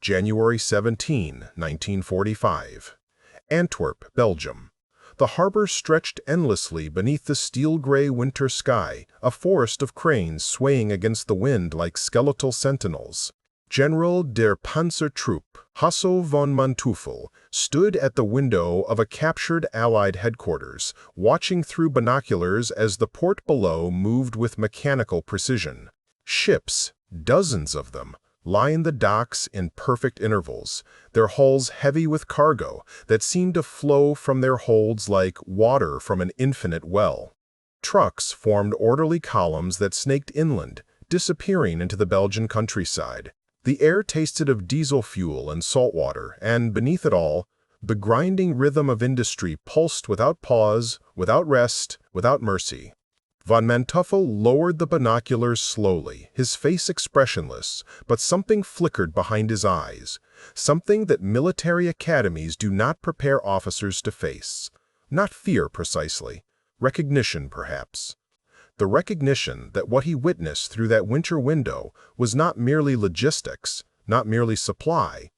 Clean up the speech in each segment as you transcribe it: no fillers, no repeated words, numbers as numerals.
January 17, 1945. Antwerp, Belgium. The harbor stretched endlessly beneath the steel-gray winter sky, a forest of cranes swaying against the wind like skeletal sentinels. General der Panzertruppe, Hasso von Manteuffel, stood at the window of a captured Allied headquarters, watching through binoculars as the port below moved with mechanical precision. Ships, dozens of them, line the docks in perfect intervals, their hulls heavy with cargo that seemed to flow from their holds like water from an infinite well. Trucks formed orderly columns that snaked inland, disappearing into the Belgian countryside. The air tasted of diesel fuel and salt water, and beneath it all, the grinding rhythm of industry pulsed without pause, without rest, without mercy. Von Manteuffel lowered the binoculars slowly, his face expressionless, but something flickered behind his eyes, something that military academies do not prepare officers to face. Not fear, precisely. Recognition, perhaps. The recognition that what he witnessed through that winter window was not merely logistics, not merely supply,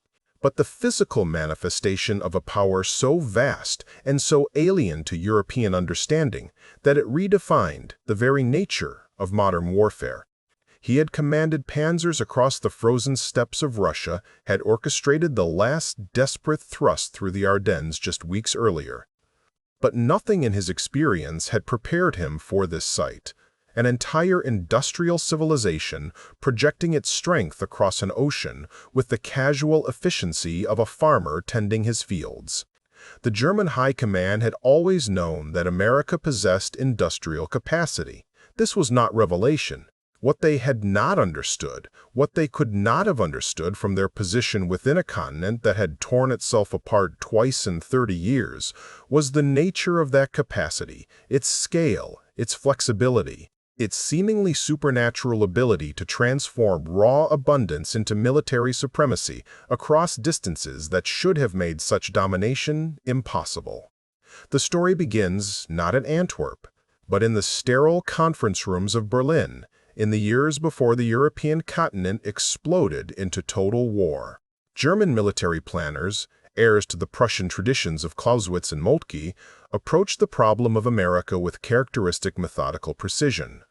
but the physical manifestation of a power so vast and so alien to European understanding that it redefined the very nature of modern warfare. He had commanded panzers across the frozen steppes of Russia, had orchestrated the last desperate thrust through the Ardennes just weeks earlier. But nothing in his experience had prepared him for this sight, an entire industrial civilization projecting its strength across an ocean with the casual efficiency of a farmer tending his fields. The German High Command had always known that America possessed industrial capacity. This was not revelation. What they had not understood, what they could not have understood from their position within a continent that had torn itself apart twice in 30 years, was the nature of that capacity, its scale, its flexibility, its seemingly supernatural ability to transform raw abundance into military supremacy across distances that should have made such domination impossible. The story begins not at Antwerp, but in the sterile conference rooms of Berlin, in the years before the European continent exploded into total war. German military planners, heirs to the Prussian traditions of Clausewitz and Moltke, approached the problem of America with characteristic methodical precision.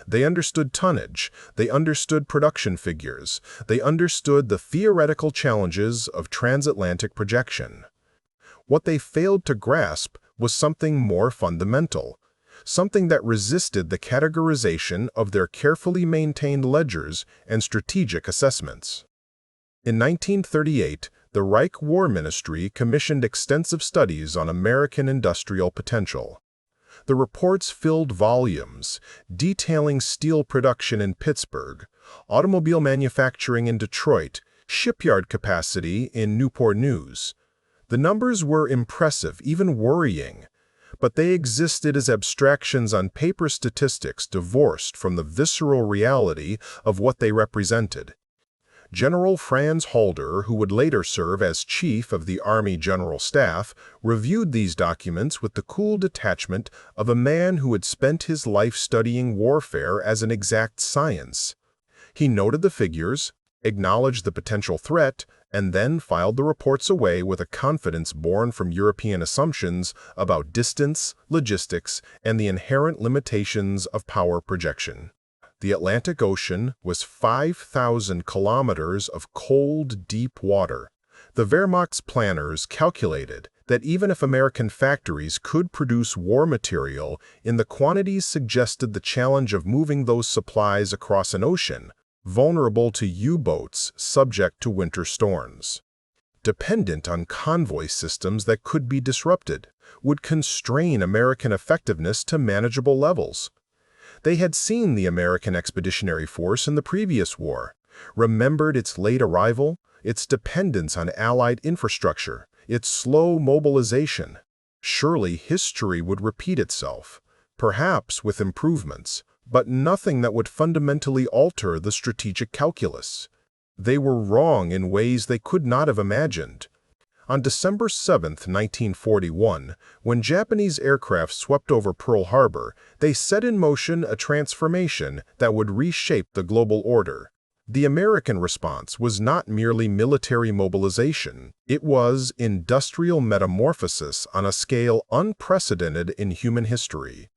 They understood tonnage, they understood production figures, they understood the theoretical challenges of transatlantic projection. What they failed to grasp was something more fundamental, something that resisted the categorization of their carefully maintained ledgers and strategic assessments. In 1938, the Reich War Ministry commissioned extensive studies on American industrial potential. The reports filled volumes, detailing steel production in Pittsburgh, automobile manufacturing in Detroit, shipyard capacity in Newport News. The numbers were impressive, even worrying, but they existed as abstractions on paper statistics divorced from the visceral reality of what they represented. General Franz Halder, who would later serve as chief of the Army General Staff, reviewed these documents with the cool detachment of a man who had spent his life studying warfare as an exact science. He noted the figures, acknowledged the potential threat, and then filed the reports away with a confidence born from European assumptions about distance, logistics, and the inherent limitations of power projection. The Atlantic Ocean was 5,000 kilometers of cold, deep water. The Wehrmacht's planners calculated that even if American factories could produce war material in the quantities suggested, the challenge of moving those supplies across an ocean, vulnerable to U-boats subject to winter storms, dependent on convoy systems that could be disrupted, would constrain American effectiveness to manageable levels. They had seen the American Expeditionary Force in the previous war, remembered its late arrival, its dependence on Allied infrastructure, its slow mobilization. Surely history would repeat itself, perhaps with improvements, but nothing that would fundamentally alter the strategic calculus. They were wrong in ways they could not have imagined. On December 7, 1941, when Japanese aircraft swept over Pearl Harbor, they set in motion a transformation that would reshape the global order. The American response was not merely military mobilization, it was industrial metamorphosis on a scale unprecedented in human history.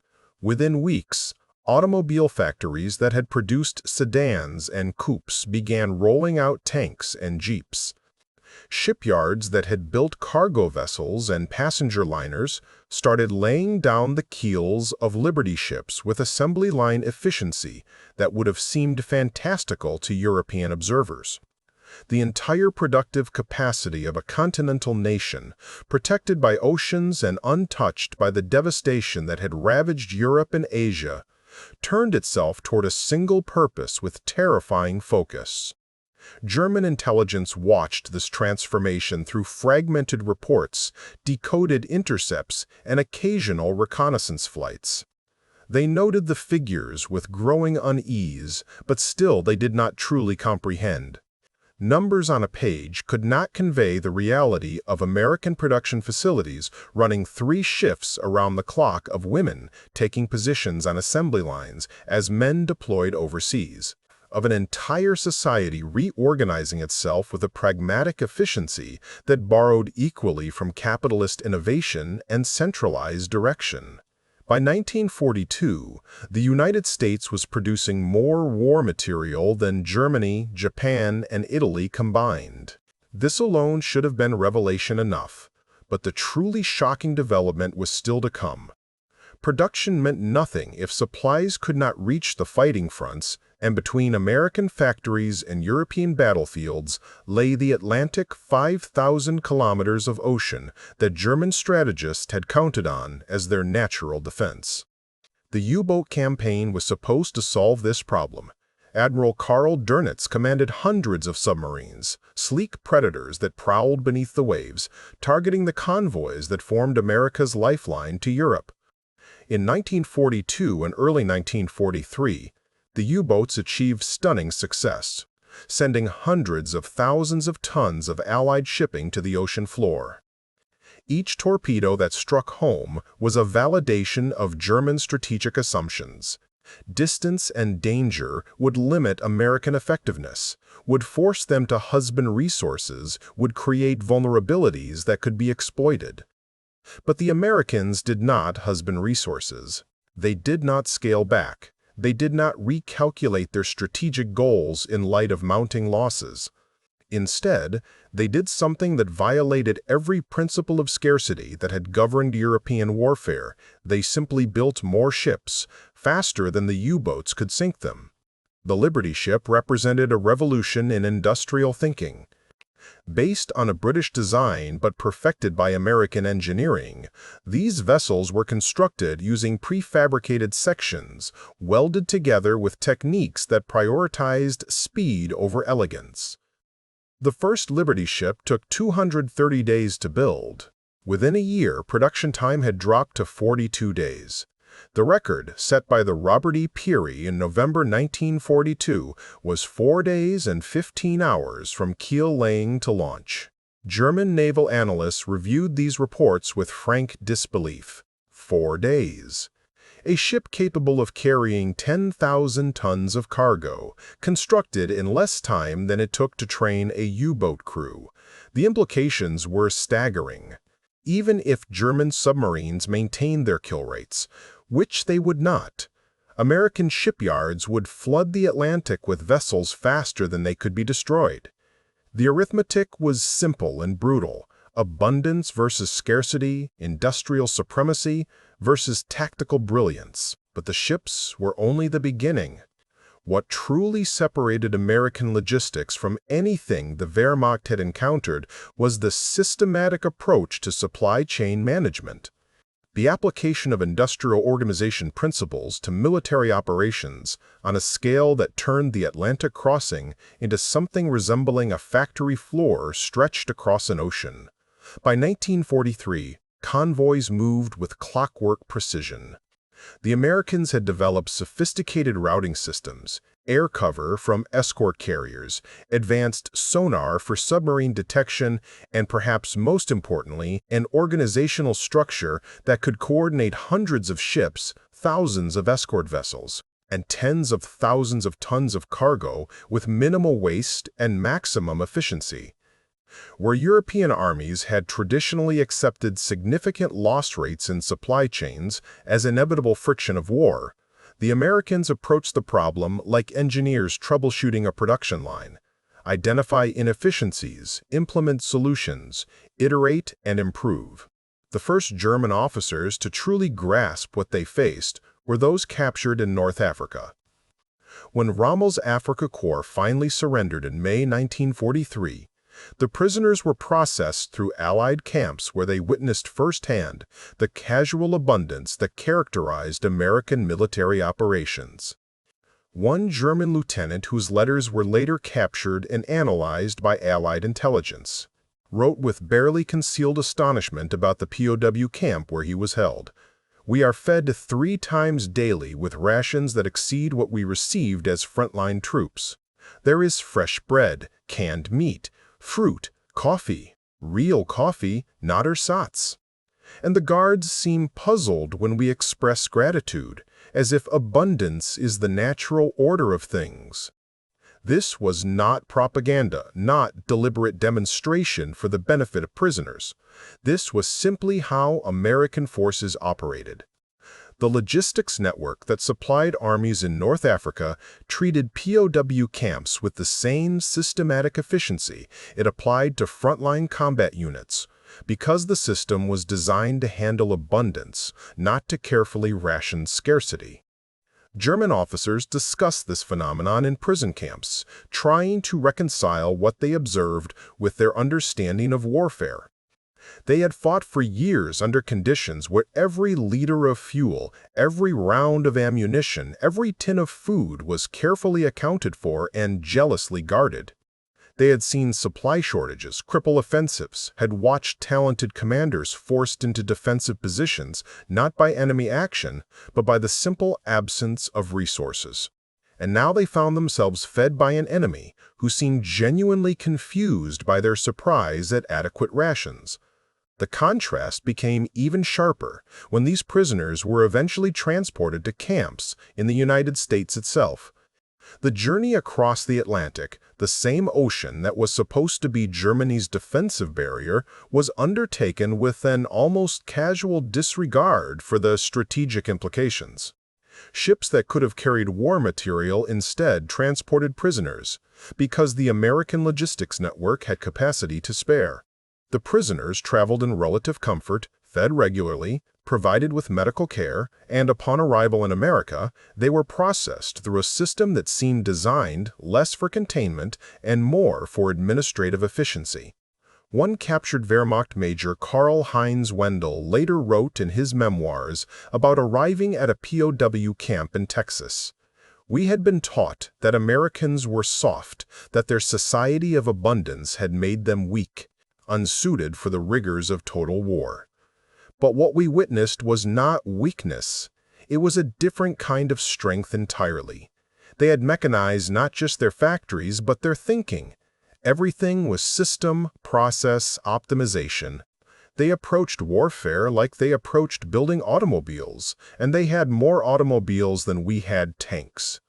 Within weeks, automobile factories that had produced sedans and coupes began rolling out tanks and jeeps. Shipyards that had built cargo vessels and passenger liners started laying down the keels of Liberty ships with assembly line efficiency that would have seemed fantastical to European observers. The entire productive capacity of a continental nation, protected by oceans and untouched by the devastation that had ravaged Europe and Asia, turned itself toward a single purpose with terrifying focus. German intelligence watched this transformation through fragmented reports, decoded intercepts, and occasional reconnaissance flights. They noted the figures with growing unease, but still they did not truly comprehend. Numbers on a page could not convey the reality of American production facilities running 3 shifts around the clock of women taking positions on assembly lines as men deployed overseas, of an entire society reorganizing itself with a pragmatic efficiency that borrowed equally from capitalist innovation and centralized direction. By 1942, the United States was producing more war material than Germany, Japan, and Italy combined. This alone should have been revelation enough, but the truly shocking development was still to come. Production meant nothing if supplies could not reach the fighting fronts, and between American factories and European battlefields lay the Atlantic 5,000 kilometers of ocean that German strategists had counted on as their natural defense. The U-boat campaign was supposed to solve this problem. Admiral Karl Dönitz commanded hundreds of submarines, sleek predators that prowled beneath the waves, targeting the convoys that formed America's lifeline to Europe. In 1942 and early 1943, the U-boats achieved stunning success, sending hundreds of thousands of tons of Allied shipping to the ocean floor. Each torpedo that struck home was a validation of German strategic assumptions. Distance and danger would limit American effectiveness, would force them to husband resources, would create vulnerabilities that could be exploited. But the Americans did not husband resources. They did not scale back. They did not recalculate their strategic goals in light of mounting losses. Instead, they did something that violated every principle of scarcity that had governed European warfare. They simply built more ships, faster than the U-boats could sink them. The Liberty ship represented a revolution in industrial thinking. Based on a British design but perfected by American engineering, these vessels were constructed using prefabricated sections, welded together with techniques that prioritized speed over elegance. The first Liberty ship took 230 days to build. Within a year, production time had dropped to 42 days. The record, set by the Robert E. Peary in November 1942, was 4 days and 15 hours from keel laying to launch. German naval analysts reviewed these reports with frank disbelief. 4 days. A ship capable of carrying 10,000 tons of cargo, constructed in less time than it took to train a U-boat crew. The implications were staggering. Even if German submarines maintained their kill rates, which they would not, American shipyards would flood the Atlantic with vessels faster than they could be destroyed. The arithmetic was simple and brutal: abundance versus scarcity, industrial supremacy versus tactical brilliance. But the ships were only the beginning. What truly separated American logistics from anything the Wehrmacht had encountered was the systematic approach to supply chain management. The application of industrial organization principles to military operations on a scale that turned the Atlantic crossing into something resembling a factory floor stretched across an ocean. By 1943, convoys moved with clockwork precision. The Americans had developed sophisticated routing systems, air cover from escort carriers, advanced sonar for submarine detection, and perhaps most importantly, an organizational structure that could coordinate hundreds of ships, thousands of escort vessels. and tens of thousands of tons of cargo with minimal waste and maximum efficiency. Where European armies had traditionally accepted significant loss rates in supply chains as inevitable friction of war, the Americans approached the problem like engineers troubleshooting a production line: identify inefficiencies, implement solutions, iterate, and improve. The first German officers to truly grasp what they faced were those captured in North Africa. When Rommel's Afrika Korps finally surrendered in May 1943, the prisoners were processed through Allied camps where they witnessed firsthand the casual abundance that characterized American military operations. One German lieutenant, whose letters were later captured and analyzed by Allied intelligence, wrote with barely concealed astonishment about the POW camp where he was held. "We are fed 3 times daily with rations that exceed what we received as frontline troops. There is fresh bread, canned meat, fruit, coffee, real coffee, not ersatz. And the guards seem puzzled when we express gratitude, as if abundance is the natural order of things." This was not propaganda, not deliberate demonstration for the benefit of prisoners. This was simply how American forces operated. The logistics network that supplied armies in North Africa treated POW camps with the same systematic efficiency it applied to frontline combat units, because the system was designed to handle abundance, not to carefully ration scarcity. German officers discussed this phenomenon in prison camps, trying to reconcile what they observed with their understanding of warfare. They had fought for years under conditions where every liter of fuel, every round of ammunition, every tin of food was carefully accounted for and jealously guarded. They had seen supply shortages, cripple offensives, had watched talented commanders forced into defensive positions not by enemy action, but by the simple absence of resources. And now they found themselves fed by an enemy who seemed genuinely confused by their surprise at adequate rations. The contrast became even sharper when these prisoners were eventually transported to camps in the United States itself. The journey across the Atlantic, the same ocean that was supposed to be Germany's defensive barrier, was undertaken with an almost casual disregard for the strategic implications. Ships that could have carried war material instead transported prisoners, because the American logistics network had capacity to spare. The prisoners traveled in relative comfort, fed regularly, provided with medical care, and upon arrival in America, they were processed through a system that seemed designed less for containment and more for administrative efficiency. One captured Wehrmacht Major Karl-Heinz Wendel later wrote in his memoirs about arriving at a POW camp in Texas. "We had been taught that Americans were soft, that their society of abundance had made them weak, unsuited for the rigors of total war. But what we witnessed was not weakness. It was a different kind of strength entirely. They had mechanized not just their factories, but their thinking. Everything was system, process, optimization. They approached warfare like they approached building automobiles, and they had more automobiles than we had tanks."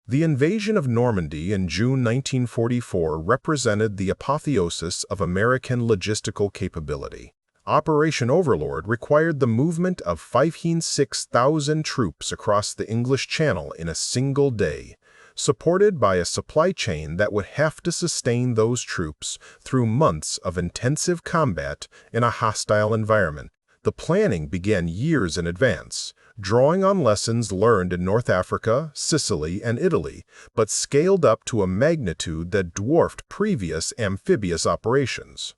The invasion of Normandy in June 1944 represented the apotheosis of American logistical capability. Operation Overlord required the movement of 5,600 troops across the English Channel in a single day, supported by a supply chain that would have to sustain those troops through months of intensive combat in a hostile environment. The planning began years in advance, drawing on lessons learned in North Africa, Sicily, and Italy, but scaled up to a magnitude that dwarfed previous amphibious operations.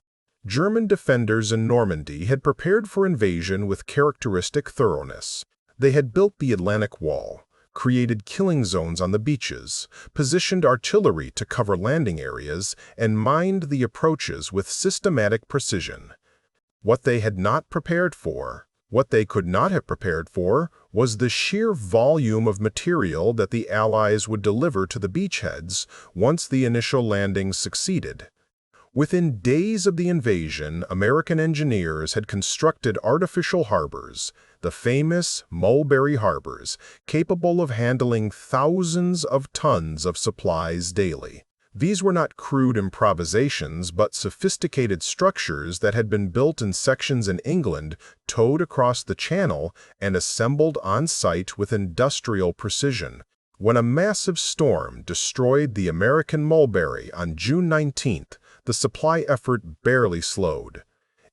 German defenders in Normandy had prepared for invasion with characteristic thoroughness. They had built the Atlantic Wall, created killing zones on the beaches, positioned artillery to cover landing areas, and mined the approaches with systematic precision. What they had not prepared for, what they could not have prepared for, was the sheer volume of material that the Allies would deliver to the beachheads once the initial landings succeeded. Within days of the invasion, American engineers had constructed artificial harbors, the famous Mulberry harbors, capable of handling thousands of tons of supplies daily. These were not crude improvisations, but sophisticated structures that had been built in sections in England, towed across the Channel, and assembled on site with industrial precision. When a massive storm destroyed the American Mulberry on June 19th, the supply effort barely slowed.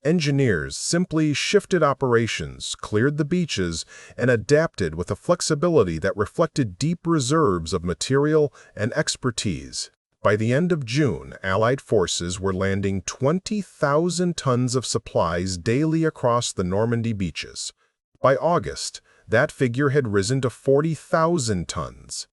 Engineers simply shifted operations, cleared the beaches, and adapted with a flexibility that reflected deep reserves of material and expertise. By the end of June, Allied forces were landing 20,000 tons of supplies daily across the Normandy beaches. By August, that figure had risen to 40,000 tons.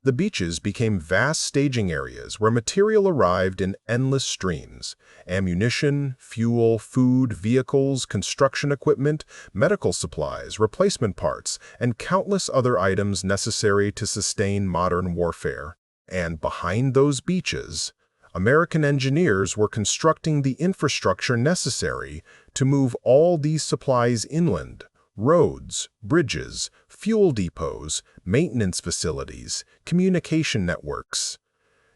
The beaches became vast staging areas where material arrived in endless streams: ammunition, fuel, food, vehicles, construction equipment, medical supplies, replacement parts, and countless other items necessary to sustain modern warfare. And behind those beaches, American engineers were constructing the infrastructure necessary to move all these supplies inland: roads, bridges, fuel depots, maintenance facilities, communication networks.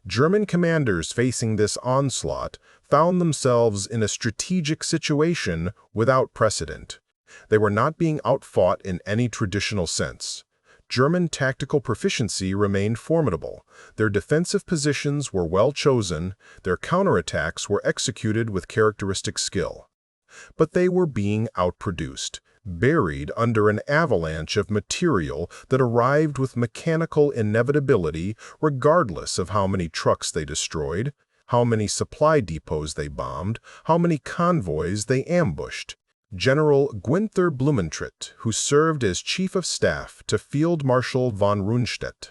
German commanders facing this onslaught found themselves in a strategic situation without precedent. They were not being outfought in any traditional sense. German tactical proficiency remained formidable. Their defensive positions were well chosen, their counterattacks were executed with characteristic skill. But they were being outproduced, buried under an avalanche of material that arrived with mechanical inevitability regardless of how many trucks they destroyed, how many supply depots they bombed, how many convoys they ambushed. General Günther Blumentritt, who served as Chief of Staff to Field Marshal von Rundstedt,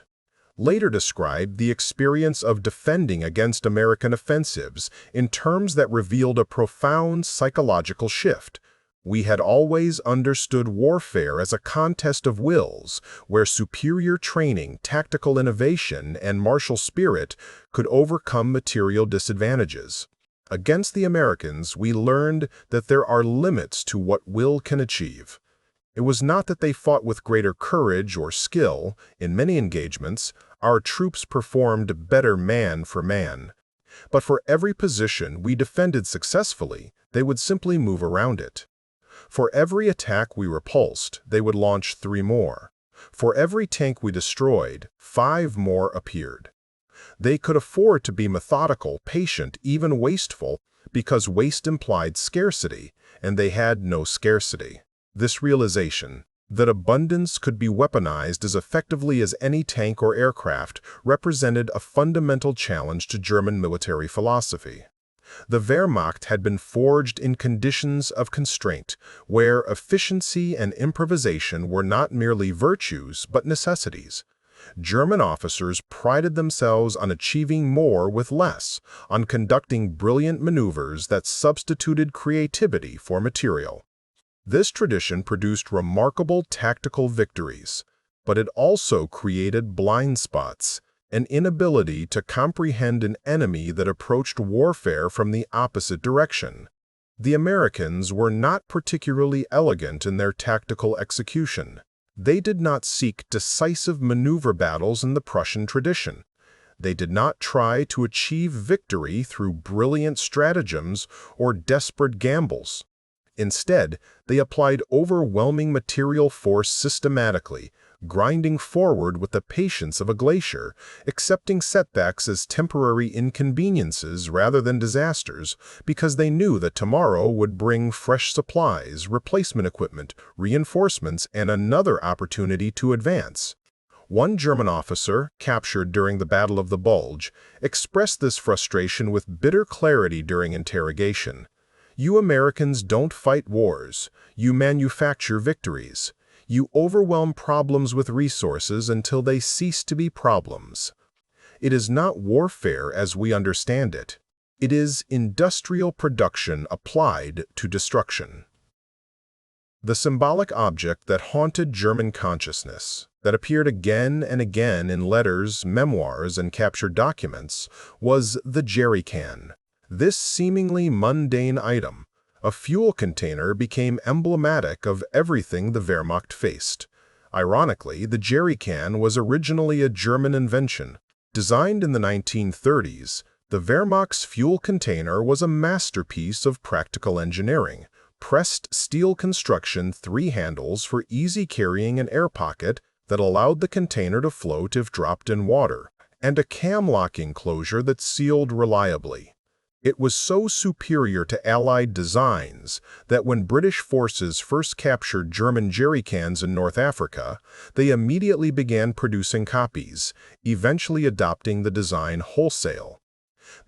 later described the experience of defending against American offensives in terms that revealed a profound psychological shift. We had always understood warfare as a contest of wills, where superior training, tactical innovation, and martial spirit could overcome material disadvantages. Against the Americans, we learned that there are limits to what will can achieve. It was not that they fought with greater courage or skill. In many engagements, our troops performed better man for man. But for every position we defended successfully, they would simply move around it. For every attack we repulsed, they would launch 3 more. For every tank we destroyed, 5 more appeared. They could afford to be methodical, patient, even wasteful, because waste implied scarcity, and they had no scarcity. This realization, that abundance could be weaponized as effectively as any tank or aircraft, represented a fundamental challenge to German military philosophy. The Wehrmacht had been forged in conditions of constraint, where efficiency and improvisation were not merely virtues but necessities. German officers prided themselves on achieving more with less, on conducting brilliant maneuvers that substituted creativity for material. This tradition produced remarkable tactical victories, but it also created blind spots, an inability to comprehend an enemy that approached warfare from the opposite direction. The Americans were not particularly elegant in their tactical execution. They did not seek decisive maneuver battles in the Prussian tradition. They did not try to achieve victory through brilliant stratagems or desperate gambles. Instead, they applied overwhelming material force systematically, grinding forward with the patience of a glacier, accepting setbacks as temporary inconveniences rather than disasters, because they knew that tomorrow would bring fresh supplies, replacement equipment, reinforcements, and another opportunity to advance. One German officer, captured during the Battle of the Bulge, expressed this frustration with bitter clarity during interrogation. "You Americans don't fight wars. You manufacture victories. You overwhelm problems with resources until they cease to be problems." It is not warfare as we understand it. It is industrial production applied to destruction. The symbolic object that haunted German consciousness, that appeared again and again in letters, memoirs, and captured documents, was the jerry can. This seemingly mundane item, A fuel container became emblematic of everything the Wehrmacht faced. Ironically, the jerry can was originally a German invention. Designed in the 1930s, the Wehrmacht's fuel container was a masterpiece of practical engineering. Pressed steel construction, 3 handles for easy carrying, an air pocket that allowed the container to float if dropped in water, and a cam-locking closure that sealed reliably. It was so superior to Allied designs that when British forces first captured German jerrycans in North Africa, they immediately began producing copies, eventually adopting the design wholesale.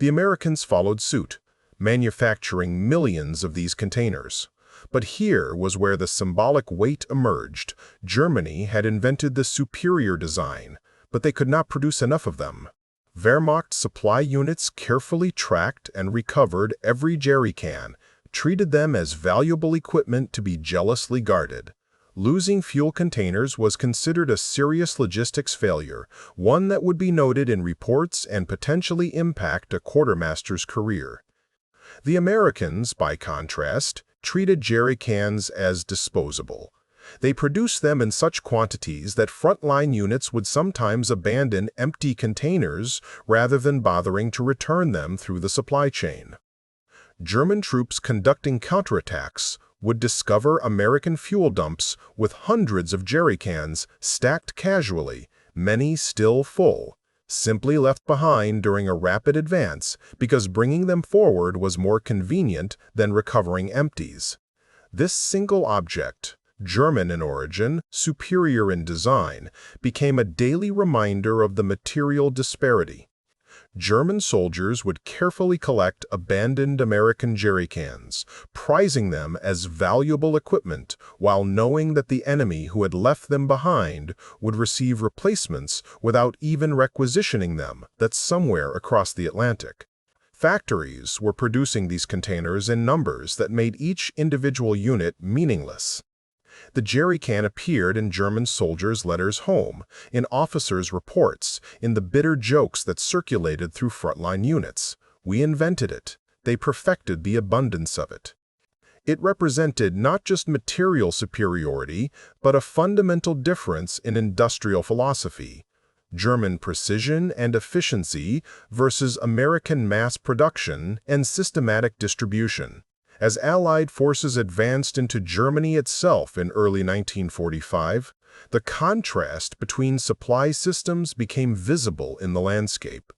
The Americans followed suit, manufacturing millions of these containers. But here was where the symbolic weight emerged. Germany had invented the superior design, but they could not produce enough of them. Wehrmacht supply units carefully tracked and recovered every jerrycan, treated them as valuable equipment to be jealously guarded. Losing fuel containers was considered a serious logistics failure, one that would be noted in reports and potentially impact a quartermaster's career. The Americans, by contrast, treated jerrycans as disposable. They produced them in such quantities that frontline units would sometimes abandon empty containers rather than bothering to return them through the supply chain. German troops conducting counterattacks would discover American fuel dumps with hundreds of jerrycans stacked casually, many still full, simply left behind during a rapid advance because bringing them forward was more convenient than recovering empties. This single object, German in origin, superior in design, became a daily reminder of the material disparity. German soldiers would carefully collect abandoned American jerrycans, prizing them as valuable equipment while knowing that the enemy who had left them behind would receive replacements without even requisitioning them that's somewhere across the Atlantic. Factories were producing these containers in numbers that made each individual unit meaningless. The jerrycan appeared in German soldiers' letters home, in officers' reports, in the bitter jokes that circulated through frontline units. We invented it. They perfected the abundance of it. It represented not just material superiority, but a fundamental difference in industrial philosophy. German precision and efficiency versus American mass production and systematic distribution. As Allied forces advanced into Germany itself in early 1945, the contrast between supply systems became visible in the landscape.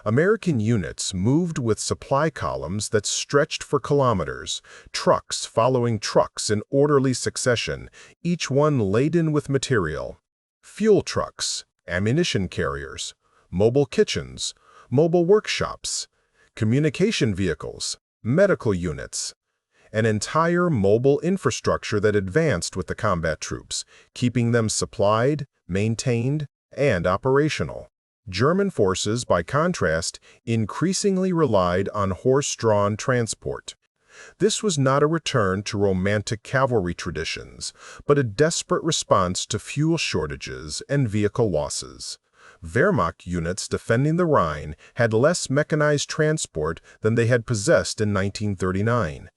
American units moved with supply columns that stretched for kilometers, trucks following trucks in orderly succession, each one laden with material. Fuel trucks, ammunition carriers, mobile kitchens, mobile workshops, communication vehicles, medical units, an entire mobile infrastructure that advanced with the combat troops, keeping them supplied, maintained, and operational. German forces, by contrast, increasingly relied on horse-drawn transport. This was not a return to romantic cavalry traditions, but a desperate response to fuel shortages and vehicle losses. Wehrmacht units defending the Rhine had less mechanized transport than they had possessed in 1939.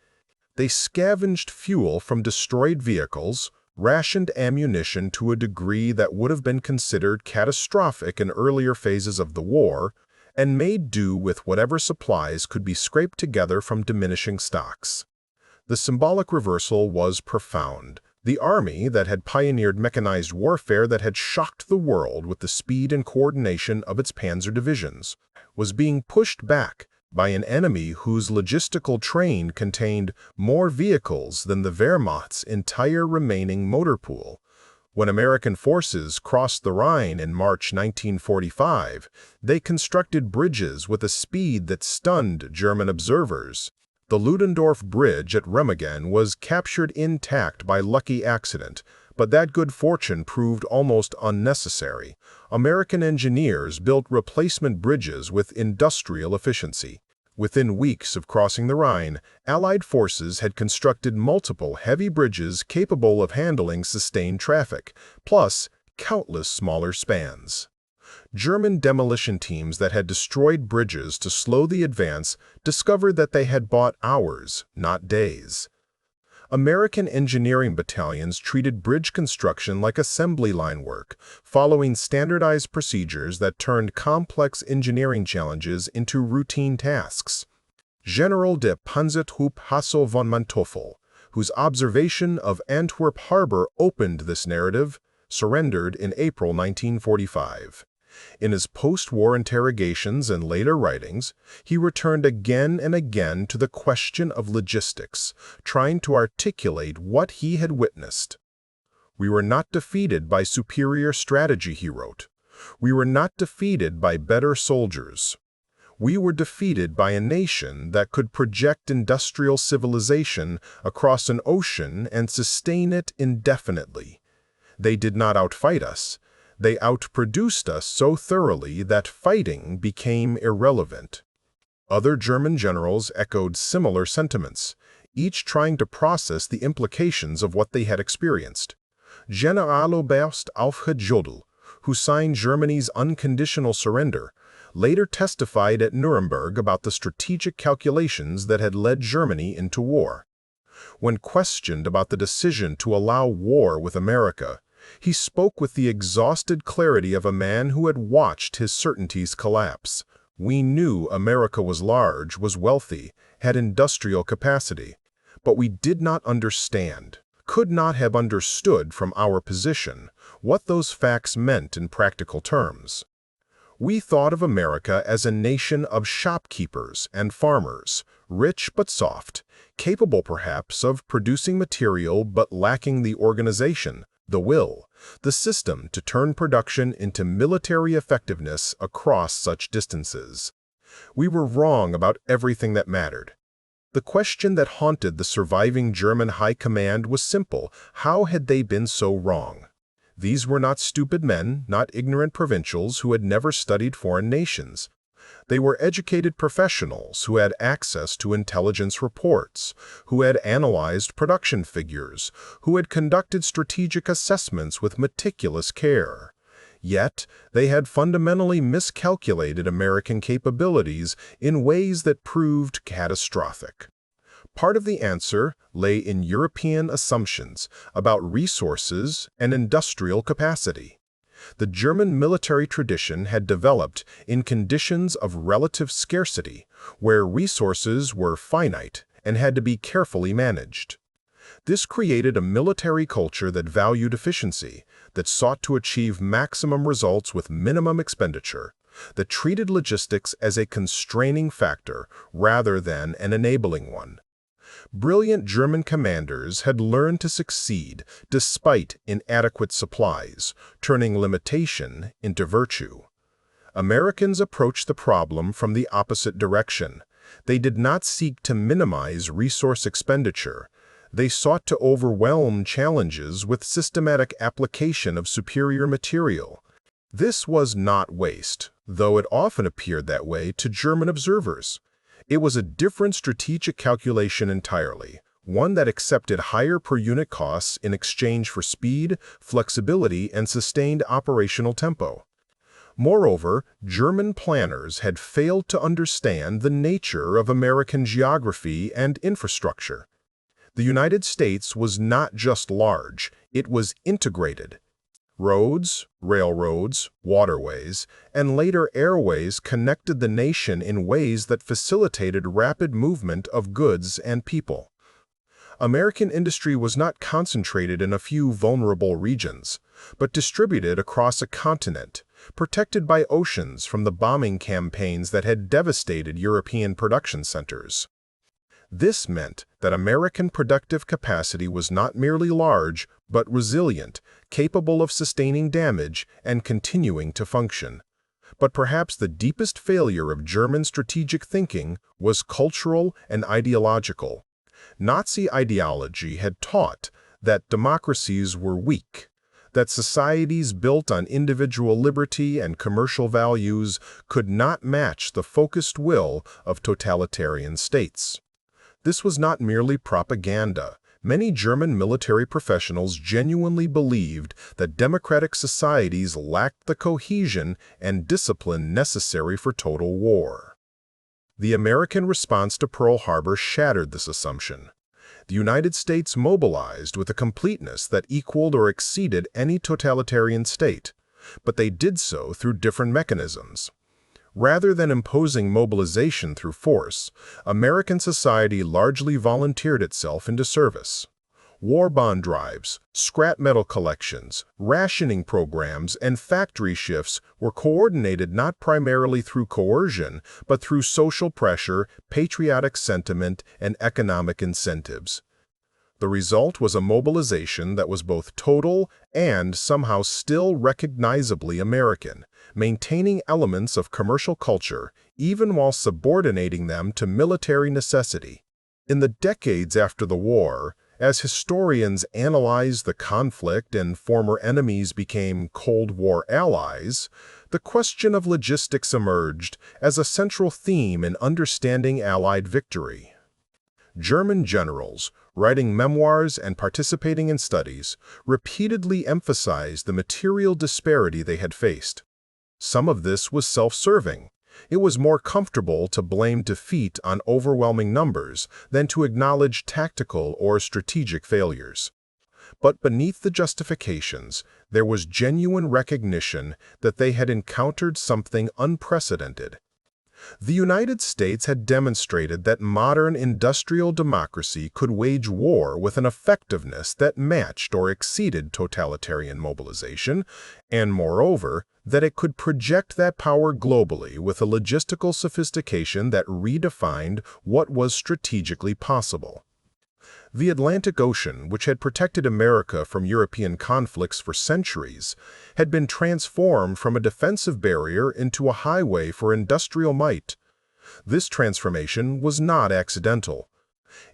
They scavenged fuel from destroyed vehicles, rationed ammunition to a degree that would have been considered catastrophic in earlier phases of the war, and made do with whatever supplies could be scraped together from diminishing stocks. The symbolic reversal was profound. The army that had pioneered mechanized warfare that had shocked the world with the speed and coordination of its panzer divisions was being pushed back by an enemy whose logistical train contained more vehicles than the Wehrmacht's entire remaining motor pool. When American forces crossed the Rhine in March 1945, they constructed bridges with a speed that stunned German observers. The Ludendorff Bridge at Remagen was captured intact by lucky accident, but that good fortune proved almost unnecessary. American engineers built replacement bridges with industrial efficiency. Within weeks of crossing the Rhine, Allied forces had constructed multiple heavy bridges capable of handling sustained traffic, plus countless smaller spans. German demolition teams that had destroyed bridges to slow the advance discovered that they had bought hours, not days. American engineering battalions treated bridge construction like assembly line work, following standardized procedures that turned complex engineering challenges into routine tasks. General Hasso von Manteuffel, whose observation of Antwerp harbor opened this narrative, surrendered in April 1945. In his post-war interrogations and later writings, he returned again and again to the question of logistics, trying to articulate what he had witnessed. "We were not defeated by superior strategy," he wrote. "We were not defeated by better soldiers. We were defeated by a nation that could project industrial civilization across an ocean and sustain it indefinitely. They did not outfight us. They outproduced us so thoroughly that fighting became irrelevant." Other German generals echoed similar sentiments, each trying to process the implications of what they had experienced. General von Manteuffel, who signed Germany's unconditional surrender, later testified at Nuremberg about the strategic calculations that had led Germany into war. When questioned about the decision to allow war with America, he spoke with the exhausted clarity of a man who had watched his certainties collapse. "We knew America was large, was wealthy, had industrial capacity, but we did not understand, could not have understood from our position, what those facts meant in practical terms. We thought of America as a nation of shopkeepers and farmers, rich but soft, capable perhaps of producing material but lacking the organization, the will, the system to turn production into military effectiveness across such distances. We were wrong about everything that mattered." The question that haunted the surviving German high command was simple: how had they been so wrong? These were not stupid men, not ignorant provincials who had never studied foreign nations. They were educated professionals who had access to intelligence reports, who had analyzed production figures, who had conducted strategic assessments with meticulous care. Yet, they had fundamentally miscalculated American capabilities in ways that proved catastrophic. Part of the answer lay in European assumptions about resources and industrial capacity. The German military tradition had developed in conditions of relative scarcity, where resources were finite and had to be carefully managed. This created a military culture that valued efficiency, that sought to achieve maximum results with minimum expenditure, that treated logistics as a constraining factor rather than an enabling one. Brilliant German commanders had learned to succeed despite inadequate supplies, turning limitation into virtue. Americans approached the problem from the opposite direction. They did not seek to minimize resource expenditure. They sought to overwhelm challenges with systematic application of superior material. This was not waste, though it often appeared that way to German observers. It was a different strategic calculation entirely, one that accepted higher per-unit costs in exchange for speed, flexibility, and sustained operational tempo. Moreover, German planners had failed to understand the nature of American geography and infrastructure. The United States was not just large, it was integrated. Roads, railroads, waterways, and later airways connected the nation in ways that facilitated rapid movement of goods and people. American industry was not concentrated in a few vulnerable regions, but distributed across a continent, protected by oceans from the bombing campaigns that had devastated European production centers. This meant that American productive capacity was not merely large, but resilient, capable of sustaining damage and continuing to function. But perhaps the deepest failure of German strategic thinking was cultural and ideological. Nazi ideology had taught that democracies were weak, that societies built on individual liberty and commercial values could not match the focused will of totalitarian states. This was not merely propaganda, Many German military professionals genuinely believed that democratic societies lacked the cohesion and discipline necessary for total war. The American response to Pearl Harbor shattered this assumption. The United States mobilized with a completeness that equaled or exceeded any totalitarian state, but they did so through different mechanisms. Rather than imposing mobilization through force, American society largely volunteered itself into service. War bond drives, scrap metal collections, rationing programs, and factory shifts were coordinated not primarily through coercion, but through social pressure, patriotic sentiment, and economic incentives. The result was a mobilization that was both total and somehow still recognizably American, maintaining elements of commercial culture even while subordinating them to military necessity. In the decades after the war, as historians analyzed the conflict and former enemies became Cold War allies, the question of logistics emerged as a central theme in understanding Allied victory. German generals, writing memoirs and participating in studies, repeatedly emphasized the material disparity they had faced. Some of this was self-serving. It was more comfortable to blame defeat on overwhelming numbers than to acknowledge tactical or strategic failures. But beneath the justifications, there was genuine recognition that they had encountered something unprecedented. The United States had demonstrated that modern industrial democracy could wage war with an effectiveness that matched or exceeded totalitarian mobilization, and moreover, that it could project that power globally with a logistical sophistication that redefined what was strategically possible. The Atlantic Ocean, which had protected America from European conflicts for centuries, had been transformed from a defensive barrier into a highway for industrial might. This transformation was not accidental.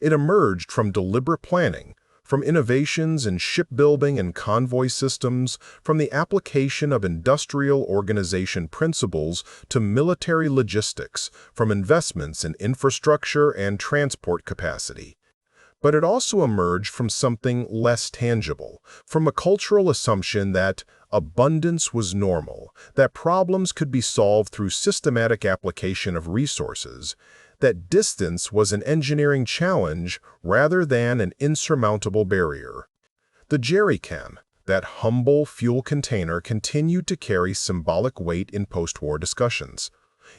It emerged from deliberate planning, from innovations in shipbuilding and convoy systems, from the application of industrial organization principles to military logistics, from investments in infrastructure and transport capacity. But it also emerged from something less tangible, from a cultural assumption that abundance was normal, that problems could be solved through systematic application of resources, that distance was an engineering challenge rather than an insurmountable barrier. The jerrycan, that humble fuel container, continued to carry symbolic weight in post-war discussions.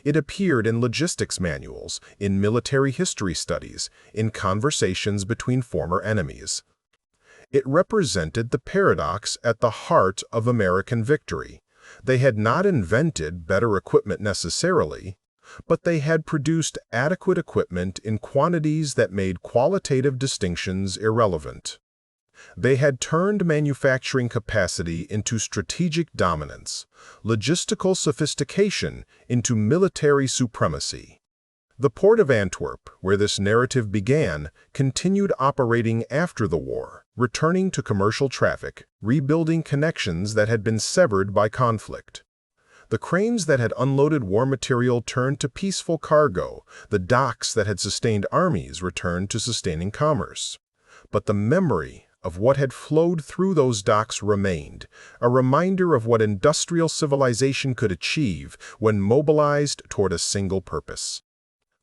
It appeared in logistics manuals, in military history studies, in conversations between former enemies. It represented the paradox at the heart of American victory. They had not invented better equipment necessarily, but they had produced adequate equipment in quantities that made qualitative distinctions irrelevant. They had turned manufacturing capacity into strategic dominance, logistical sophistication into military supremacy. The port of Antwerp, where this narrative began, continued operating after the war, returning to commercial traffic, rebuilding connections that had been severed by conflict. The cranes that had unloaded war material turned to peaceful cargo, the docks that had sustained armies returned to sustaining commerce. But the memory of what had flowed through those docks remained, a reminder of what industrial civilization could achieve when mobilized toward a single purpose.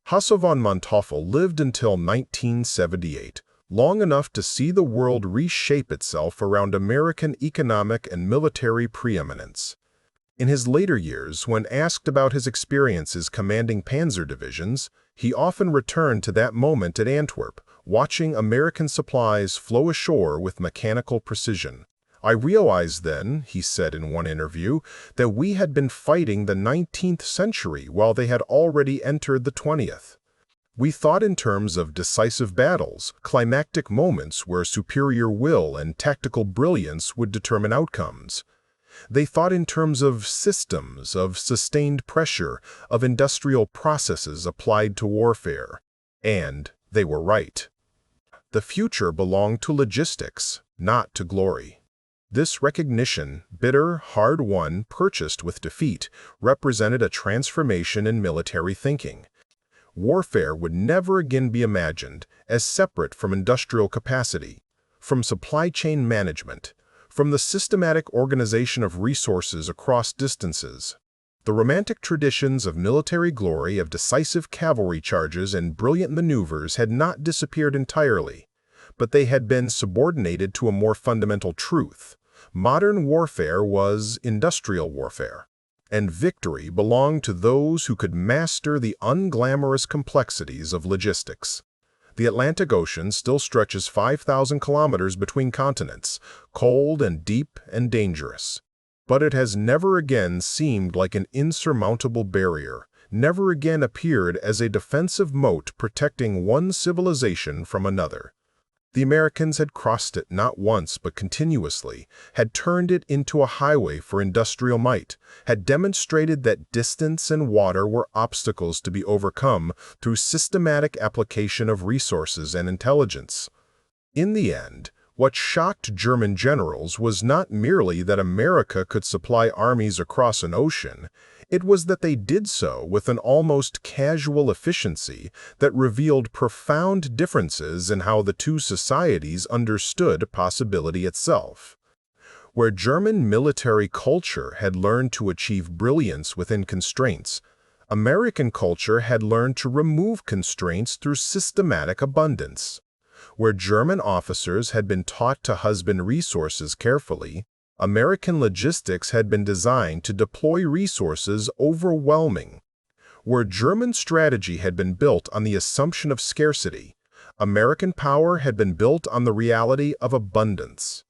Hasso von Manteuffel lived until 1978, long enough to see the world reshape itself around American economic and military preeminence. In his later years, when asked about his experiences commanding panzer divisions, he often returned to that moment at Antwerp, watching American supplies flow ashore with mechanical precision. "I realized then," he said in one interview, "that we had been fighting the 19th century while they had already entered the 20th. We thought in terms of decisive battles, climactic moments where superior will and tactical brilliance would determine outcomes. They thought in terms of systems, of sustained pressure, of industrial processes applied to warfare. And they were right. The future belonged to logistics, not to glory." This recognition, bitter, hard-won, purchased with defeat, represented a transformation in military thinking. warfare would never again be imagined as separate from industrial capacity, from supply chain management, from the systematic organization of resources across distances. The romantic traditions of military glory, of decisive cavalry charges and brilliant maneuvers had not disappeared entirely, but they had been subordinated to a more fundamental truth. Modern warfare was industrial warfare, and victory belonged to those who could master the unglamorous complexities of logistics. The Atlantic Ocean still stretches 5,000 kilometers between continents, cold and deep and dangerous. But it has never again seemed like an insurmountable barrier, never again appeared as a defensive moat protecting one civilization from another. The Americans had crossed it not once but continuously, had turned it into a highway for industrial might, had demonstrated that distance and water were obstacles to be overcome through systematic application of resources and intelligence. In the end, what shocked German generals was not merely that America could supply armies across an ocean, it was that they did so with an almost casual efficiency that revealed profound differences in how the two societies understood possibility itself. Where German military culture had learned to achieve brilliance within constraints, American culture had learned to remove constraints through systematic abundance. Where German officers had been taught to husband resources carefully, American logistics had been designed to deploy resources overwhelming. Where German strategy had been built on the assumption of scarcity, American power had been built on the reality of abundance.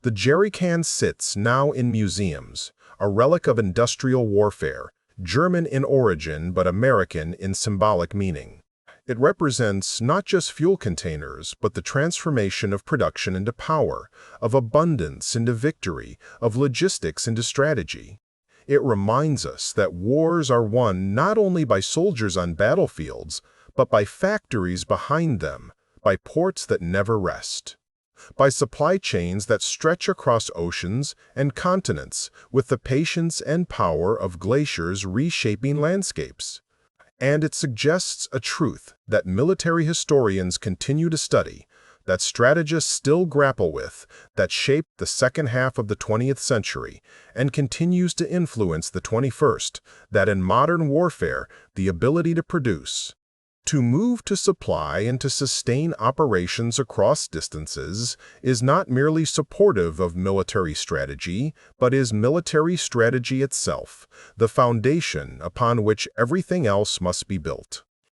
The jerrycan sits now in museums, a relic of industrial warfare, German in origin but American in symbolic meaning. It represents not just fuel containers, but the transformation of production into power, of abundance into victory, of logistics into strategy. It reminds us that wars are won not only by soldiers on battlefields, but by factories behind them, by ports that never rest, by supply chains that stretch across oceans and continents with the patience and power of glaciers reshaping landscapes. And it suggests a truth that military historians continue to study, that strategists still grapple with, that shaped the second half of the 20th century and continues to influence the 21st, that in modern warfare, the ability to produce, to move to supply and to sustain operations across distances is not merely supportive of military strategy, but is military strategy itself, the foundation upon which everything else must be built.